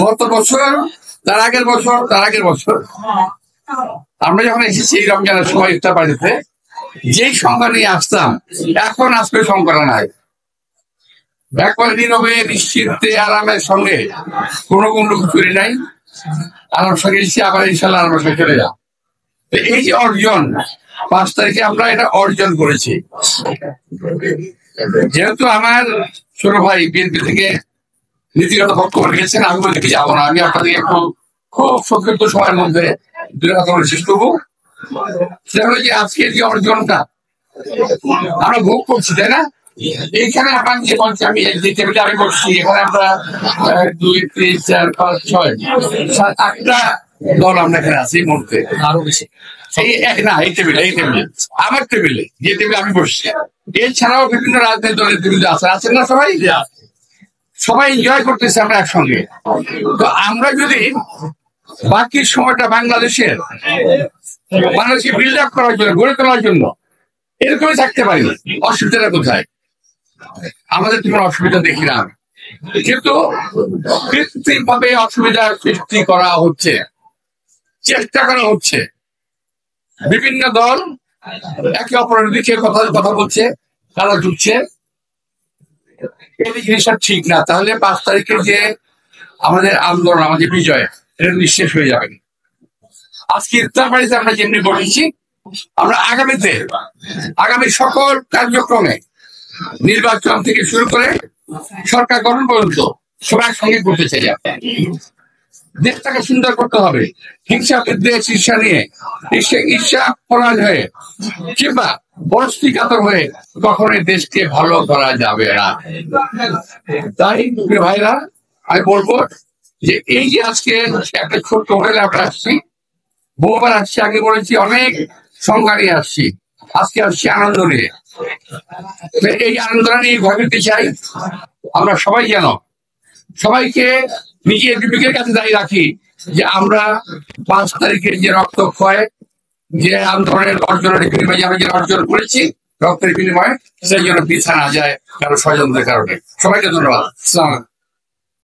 গত বছর, তার আগের বছর আমরা যখন এসেছি রমজানের সময় ইফতার পার্টিতে, যেই সংখ্যা নিয়ে আসতাম এখন আজকে সংখ্যা নাই। একবারে নীরবে নিশ্চিন্তে আরামের সঙ্গে কোনো করি নাই, আরাম সঙ্গে এসেছি, আবার ইনশাল্লাহ আরামের সঙ্গে চলে যাও। এই যে অর্জন, 5 তারিখে আমরা এটা অর্জন করেছি। যেহেতু আমার ছোট ভাই বিএনপি থেকে নীতিগত বক্তব্য রেখেছেন, আমি বলে যাবো না, আমি আপনাদের একটু খুব সংক্ষিপ্ত সময়ের মধ্যে শেষ করবো। সেটা হলো যে আজকের যে অর্জনটা আমরা ভোগ করছি, তাই না? এইখানে আপনার যে বলছি, আমি যে টেবিলে আমি বসছি, এখানে আমরা 2, 3, 4, 5, 6, 7, 8টা দল আমরা এখানে আছি এই মুহূর্তে, আরো বেশি। এই টেবিলে আমার টেবিলে, যে টেবিলে আমি বসছি, এছাড়াও বিভিন্ন রাজনৈতিক দলের টেবিলে আছেন না সবাই এনজয় করতেছে আমরা একসঙ্গে। তো আমরা যদি বাকি সময়টা বাংলাদেশের বিল্ড আপ করার জন্য, গড়ে তোলার জন্য এরকমই থাকতে পারি, অসুবিধাটা কোথায়? আমাদের কোনো অসুবিধা দেখি না, কিন্তু কৃত্রিম ভাবে অসুবিধার সৃষ্টি করা হচ্ছে, চেষ্টা করা হচ্ছে। বিভিন্ন দল একে অপরের দিকে কথা বলছে, তারা ঢুকছে, এই জিনিসটা ঠিক না। তাহলে 5 তারিখের যে আমাদের আন্দোলন, আমাদের বিজয়, এটা নিঃশেষ হয়ে যাবে। আজকে ইফতার পার্টিতে আমরা যেমনি বলেছি, আমরা আগামী সকল কার্যক্রমে, নির্বাচন থেকে শুরু করে সরকার গঠন পর্যন্ত সবাই একসঙ্গে করতে চাই। দেশটাকে সুন্দর করতে হবে। হিংসা বিদ্বেষ ঈর্ষা নিয়ে, ঈর্ষা পরাজ হয়ে কিংবা বস্তিকাতর হয়ে কখনোই দেশকে ভালো করা যাবে না। তাই ভাইরা, আমি বলবো যে এই যে আজকে একটা ছোট্ট হোটেলে আমরা আসছি, বহুবার আসছি, আগে বলেছি অনেক সংজ্ঞা নিয়ে আসছি, আজকে আসছি আনন্দ নিয়ে। এই আনন্দটা নিয়ে ভাবিতে চাই আমরা সবাই, যেন সবাইকে নিজের বিবেকের কাছে দাঁড়িয়ে রাখি যে আমরা 5 তারিখের যে রক্তক্ষয়, যে আন্দোলনের অর্জনের বিনিময়ে আমি যে অর্জন করেছি, রক্তের বিনিময়ে, সেই জন্য পিছা না যায় কারো ষড়যন্ত্রের কারণে। সবাইকে ধন্যবাদ। আসসালাম।